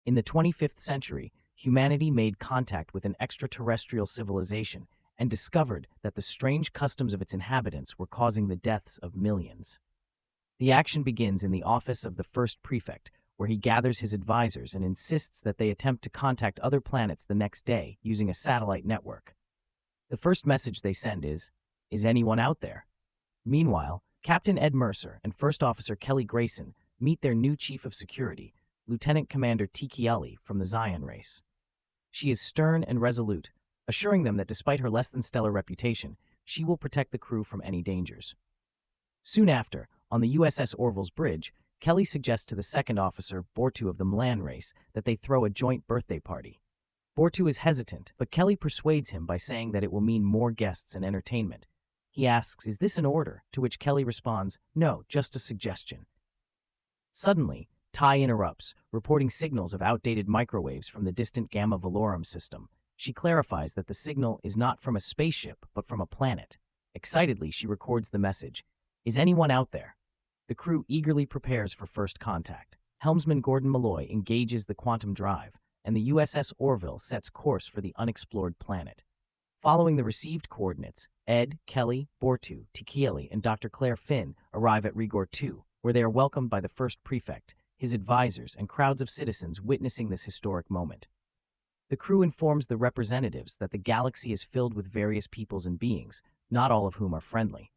In the 25th century, humanity made contact with an extraterrestrial civilization and discovered that the strange customs of its inhabitants were causing the deaths of millions. The action begins in the office of the first prefect, where he gathers his advisors and insists that they attempt to contact other planets the next day using a satellite network. The first message they send is anyone out there? Meanwhile, Captain Ed Mercer and First Officer Kelly Grayson meet their new Chief of Security, Lieutenant Commander Kelly from the Zion race. She is stern and resolute, assuring them that despite her less-than-stellar reputation, she will protect the crew from any dangers. Soon after, on the USS Orville's bridge, Kelly suggests to the second officer, Buru of the Milan race, that they throw a joint birthday party. Buru is hesitant, but Kelly persuades him by saying that it will mean more guests and entertainment. He asks, "Is this an order?" To which Kelly responds, "No, just a suggestion." Suddenly, Ty interrupts, reporting signals of outdated microwaves from the distant Gamma Velorum system. She clarifies that the signal is not from a spaceship, but from a planet. Excitedly, she records the message, "Is anyone out there?" The crew eagerly prepares for first contact. Helmsman Gordon Malloy engages the quantum drive, and the USS Orville sets course for the unexplored planet. Following the received coordinates, Ed, Kelly, Buru, Kelly, and Dr. Claire Finn arrive at Regor 2, where they are welcomed by the first prefect, his advisors, and crowds of citizens witnessing this historic moment. The crew informs the representatives that the galaxy is filled with various peoples and beings, not all of whom are friendly.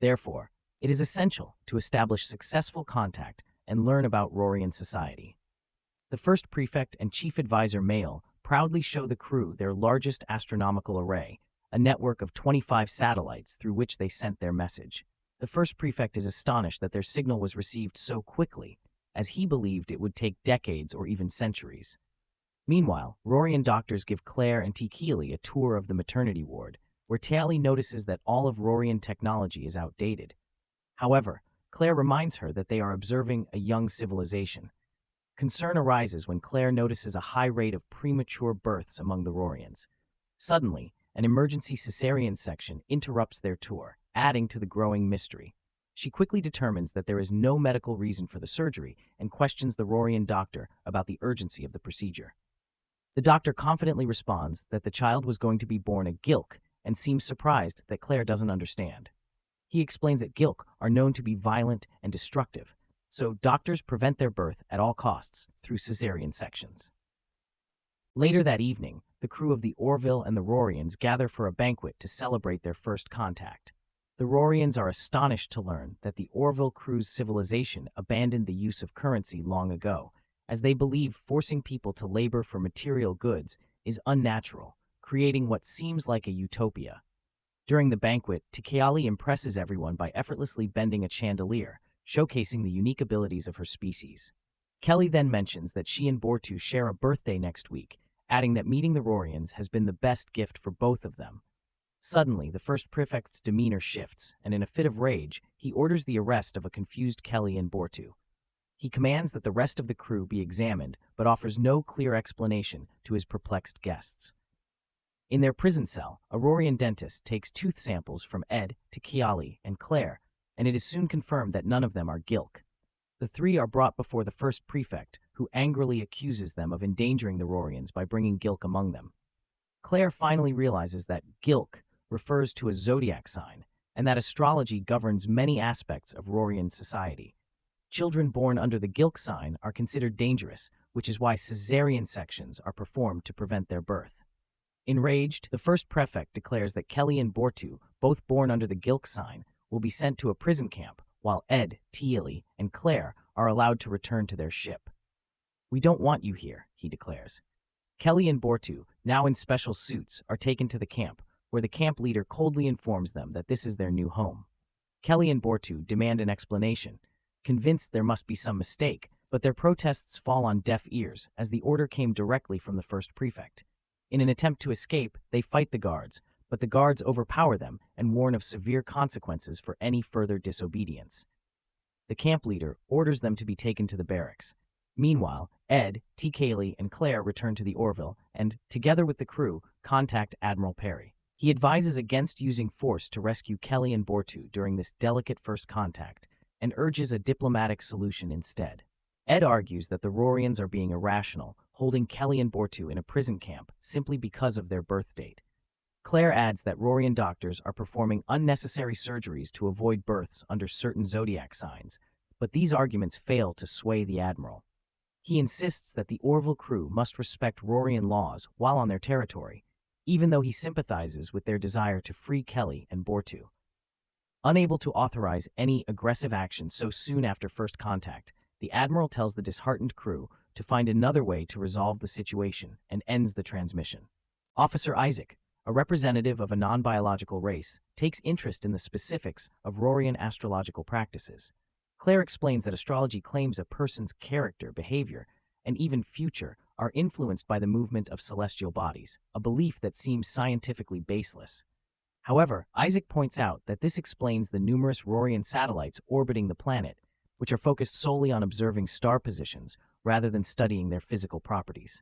Therefore, it is essential to establish successful contact and learn about Rorian society. The first prefect and chief advisor Mail proudly show the crew their largest astronomical array, a network of 25 satellites through which they sent their message. The first prefect is astonished that their signal was received so quickly, as he believed it would take decades or even centuries. Meanwhile, Rorian doctors give Claire and Kelly a tour of the maternity ward, where Kelly notices that all of Rorian technology is outdated. However, Claire reminds her that they are observing a young civilization. Concern arises when Claire notices a high rate of premature births among the Rorians. Suddenly, an emergency cesarean section interrupts their tour, adding to the growing mystery. She quickly determines that there is no medical reason for the surgery and questions the Rorian doctor about the urgency of the procedure. The doctor confidently responds that the child was going to be born a Gilk and seems surprised that Claire doesn't understand. He explains that Gilk are known to be violent and destructive, so doctors prevent their birth at all costs through cesarean sections. Later that evening, the crew of the Orville and the Rorians gather for a banquet to celebrate their first contact. The Rorians are astonished to learn that the Orville crew's civilization abandoned the use of currency long ago, as they believe forcing people to labor for material goods is unnatural, creating what seems like a utopia. During the banquet, Kelly impresses everyone by effortlessly bending a chandelier, showcasing the unique abilities of her species. Kelly then mentions that she and Buru share a birthday next week, adding that meeting the Rorians has been the best gift for both of them. Suddenly, the first prefect's demeanor shifts, and in a fit of rage, he orders the arrest of a confused Kelly and Buru. He commands that the rest of the crew be examined, but offers no clear explanation to his perplexed guests. In their prison cell, a Rorian dentist takes tooth samples from Ed, Kelly, and Claire, and it is soon confirmed that none of them are Gilk. The three are brought before the first prefect, who angrily accuses them of endangering the Rorians by bringing Gilk among them. Claire finally realizes that Gilk refers to a zodiac sign, and that astrology governs many aspects of Rorian society. Children born under the Gilk sign are considered dangerous, which is why cesarean sections are performed to prevent their birth. Enraged, the first prefect declares that Kelly and Buru, both born under the Gilk sign, will be sent to a prison camp, while Ed, Kelly, and Claire are allowed to return to their ship. "We don't want you here," he declares. Kelly and Buru, now in special suits, are taken to the camp, where the camp leader coldly informs them that this is their new home. Kelly and Buru demand an explanation, convinced there must be some mistake, but their protests fall on deaf ears as the order came directly from the first prefect. In an attempt to escape, they fight the guards, but the guards overpower them and warn of severe consequences for any further disobedience. The camp leader orders them to be taken to the barracks. Meanwhile, Ed, Kelly, and Claire return to the Orville and, together with the crew, contact Admiral Perry. He advises against using force to rescue Kelly and Buru during this delicate first contact and urges a diplomatic solution instead. Ed argues that the Rorians are being irrational, holding Kelly and Buru in a prison camp simply because of their birth date. Claire adds that Rorian doctors are performing unnecessary surgeries to avoid births under certain zodiac signs, but these arguments fail to sway the admiral. He insists that the Orville crew must respect Rorian laws while on their territory, even though he sympathizes with their desire to free Kelly and Buru. Unable to authorize any aggressive action so soon after first contact, the admiral tells the disheartened crew to find another way to resolve the situation and ends the transmission. Officer Isaac, a representative of a non-biological race, takes interest in the specifics of Rorian astrological practices. Claire explains that astrology claims a person's character, behavior, and even future are influenced by the movement of celestial bodies, a belief that seems scientifically baseless. However, Isaac points out that this explains the numerous Rorian satellites orbiting the planet, which are focused solely on observing star positions rather than studying their physical properties.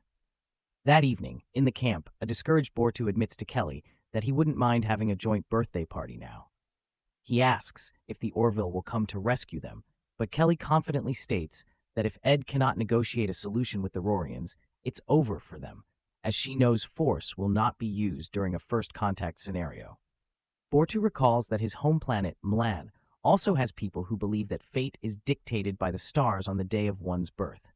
That evening, in the camp, a discouraged Buru admits to Kelly that he wouldn't mind having a joint birthday party now. He asks if the Orville will come to rescue them, but Kelly confidently states that if Ed cannot negotiate a solution with the Rorians, it's over for them, as she knows force will not be used during a first contact scenario. Buru recalls that his home planet, Mlan, also has people who believe that fate is dictated by the stars on the day of one's birth.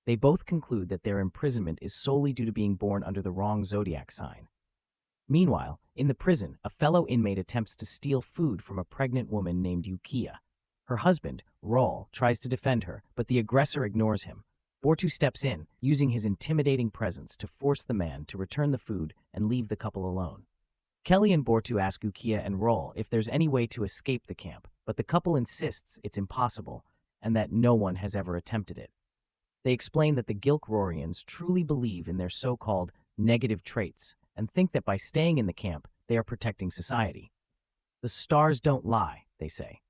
They both conclude that their imprisonment is solely due to being born under the wrong zodiac sign. Meanwhile, in the prison, a fellow inmate attempts to steal food from a pregnant woman named Ukiya. Her husband, Rol, tries to defend her, but the aggressor ignores him. Buru steps in, using his intimidating presence to force the man to return the food and leave the couple alone. Kelly and Buru ask Ukiya and Rol if there's any way to escape the camp, but the couple insists it's impossible and that no one has ever attempted it. They explain that the Gilk Rorians truly believe in their so-called negative traits and think that by staying in the camp, they are protecting society. The stars don't lie, they say.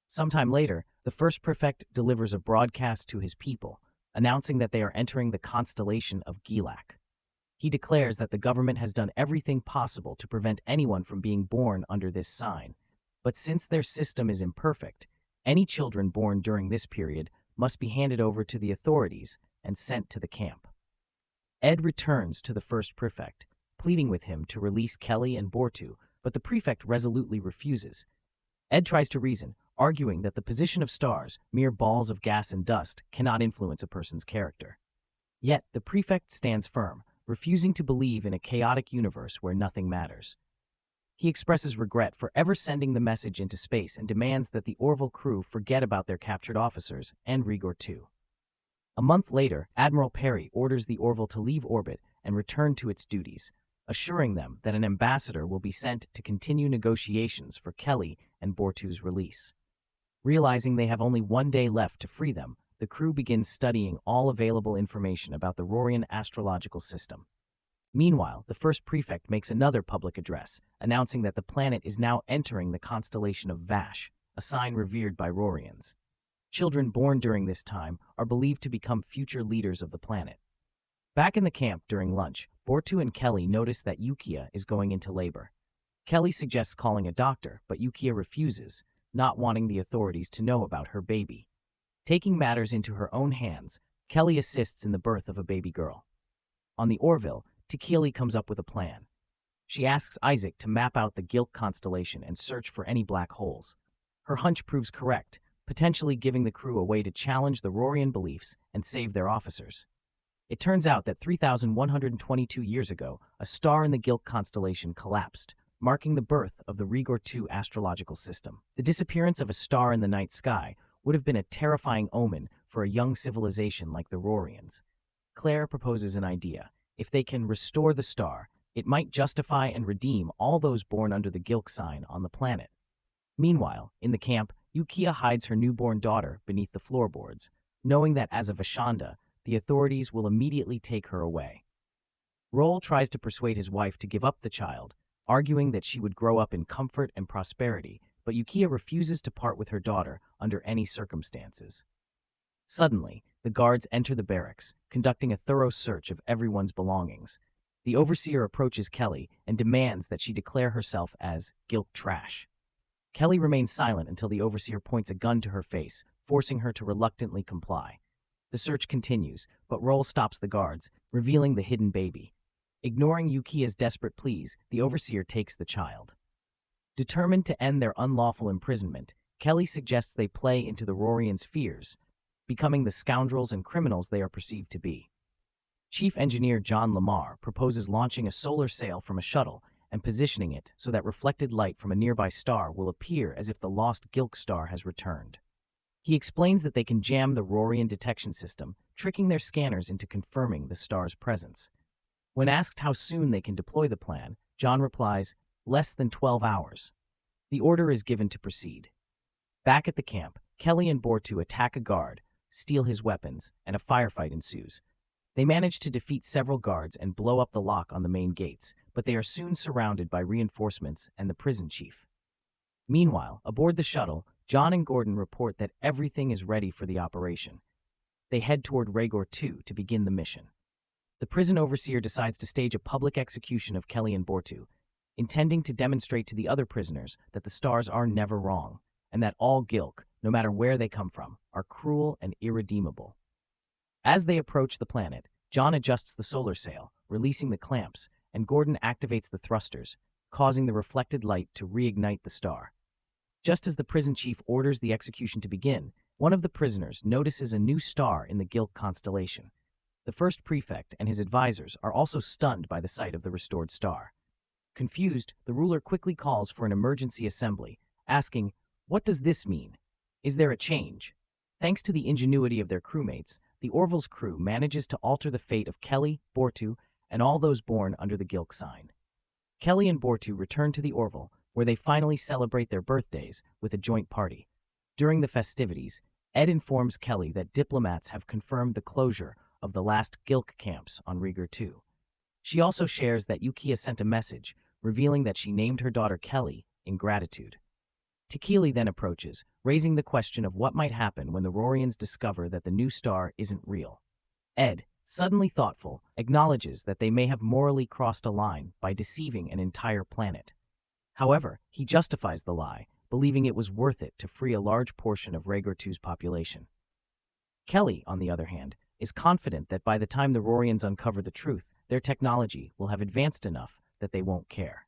Sometime later, the first prefect delivers a broadcast to his people, announcing that they are entering the constellation of Gilak. He declares that the government has done everything possible to prevent anyone from being born under this sign, but since their system is imperfect, any children born during this period must be handed over to the authorities and sent to the camp. Ed returns to the first prefect, pleading with him to release Kelly and Buru, but the prefect resolutely refuses. Ed tries to reason, arguing that the position of stars, mere balls of gas and dust, cannot influence a person's character. Yet, the prefect stands firm, refusing to believe in a chaotic universe where nothing matters. He expresses regret for ever sending the message into space and demands that the Orville crew forget about their captured officers and Regor too. A month later, Admiral Perry orders the Orville to leave orbit and return to its duties, assuring them that an ambassador will be sent to continue negotiations for Kelly and Buru's release. Realizing they have only one day left to free them, the crew begins studying all available information about the Rorian astrological system. Meanwhile, the first prefect makes another public address, announcing that the planet is now entering the constellation of Vash, a sign revered by Rorians. Children born during this time are believed to become future leaders of the planet. Back in the camp during lunch, Buru and Kelly notice that Ukiya is going into labor. Kelly suggests calling a doctor, but Ukiya refuses, not wanting the authorities to know about her baby. Taking matters into her own hands, Kelly assists in the birth of a baby girl. On the Orville, Tekeli comes up with a plan. She asks Isaac to map out the Gilk constellation and search for any black holes. Her hunch proves correct, potentially giving the crew a way to challenge the Rorian beliefs and save their officers. It turns out that 3,122 years ago, a star in the Gilk constellation collapsed, marking the birth of the Regor II astrological system. The disappearance of a star in the night sky would have been a terrifying omen for a young civilization like the Rorians. Claire proposes an idea. If they can restore the star, it might justify and redeem all those born under the Gilk sign on the planet. Meanwhile, in the camp, Ukiya hides her newborn daughter beneath the floorboards, knowing that as a Vashanda, the authorities will immediately take her away. Rol tries to persuade his wife to give up the child, arguing that she would grow up in comfort and prosperity, but Ukiya refuses to part with her daughter under any circumstances. Suddenly, the guards enter the barracks, conducting a thorough search of everyone's belongings. The overseer approaches Kelly and demands that she declare herself as Gilk trash. Kelly remains silent until the overseer points a gun to her face, forcing her to reluctantly comply. The search continues, but Roll stops the guards, revealing the hidden baby. Ignoring Yukia's desperate pleas, the overseer takes the child. Determined to end their unlawful imprisonment, Kelly suggests they play into the Rorians' fears, becoming the scoundrels and criminals they are perceived to be. Chief Engineer John Lamar proposes launching a solar sail from a shuttle and positioning it so that reflected light from a nearby star will appear as if the lost Gilk star has returned. He explains that they can jam the Rorian detection system, tricking their scanners into confirming the star's presence. When asked how soon they can deploy the plan, John replies, "Less than 12 hours." The order is given to proceed. Back at the camp, Kelly and Buru attack a guard, steal his weapons, and a firefight ensues. They manage to defeat several guards and blow up the lock on the main gates, but they are soon surrounded by reinforcements and the prison chief. Meanwhile, aboard the shuttle, John and Gordon report that everything is ready for the operation. They head toward Regor 2 to begin the mission. The prison overseer decides to stage a public execution of Kelly and Buru, intending to demonstrate to the other prisoners that the stars are never wrong, and that all Gilk, no matter where they come from, are cruel and irredeemable. As they approach the planet, John adjusts the solar sail, releasing the clamps, and Gordon activates the thrusters, causing the reflected light to reignite the star. Just as the prison chief orders the execution to begin, one of the prisoners notices a new star in the Gilk constellation. The first prefect and his advisors are also stunned by the sight of the restored star. Confused, the ruler quickly calls for an emergency assembly, asking, "What does this mean? Is there a change?" Thanks to the ingenuity of their crewmates, the Orville's crew manages to alter the fate of Kelly, Buru, and all those born under the Gilk sign. Kelly and Buru return to the Orville, where they finally celebrate their birthdays with a joint party. During the festivities, Ed informs Kelly that diplomats have confirmed the closure of the last Gilk camps on Regor 2. She also shares that Yukia sent a message, revealing that she named her daughter Kelly in gratitude. Tekeli then approaches, raising the question of what might happen when the Rorians discover that the new star isn't real. Ed, suddenly thoughtful, acknowledges that they may have morally crossed a line by deceiving an entire planet. However, he justifies the lie, believing it was worth it to free a large portion of Regor 2's population. Kelly, on the other hand, is confident that by the time the Rorians uncover the truth, their technology will have advanced enough that they won't care.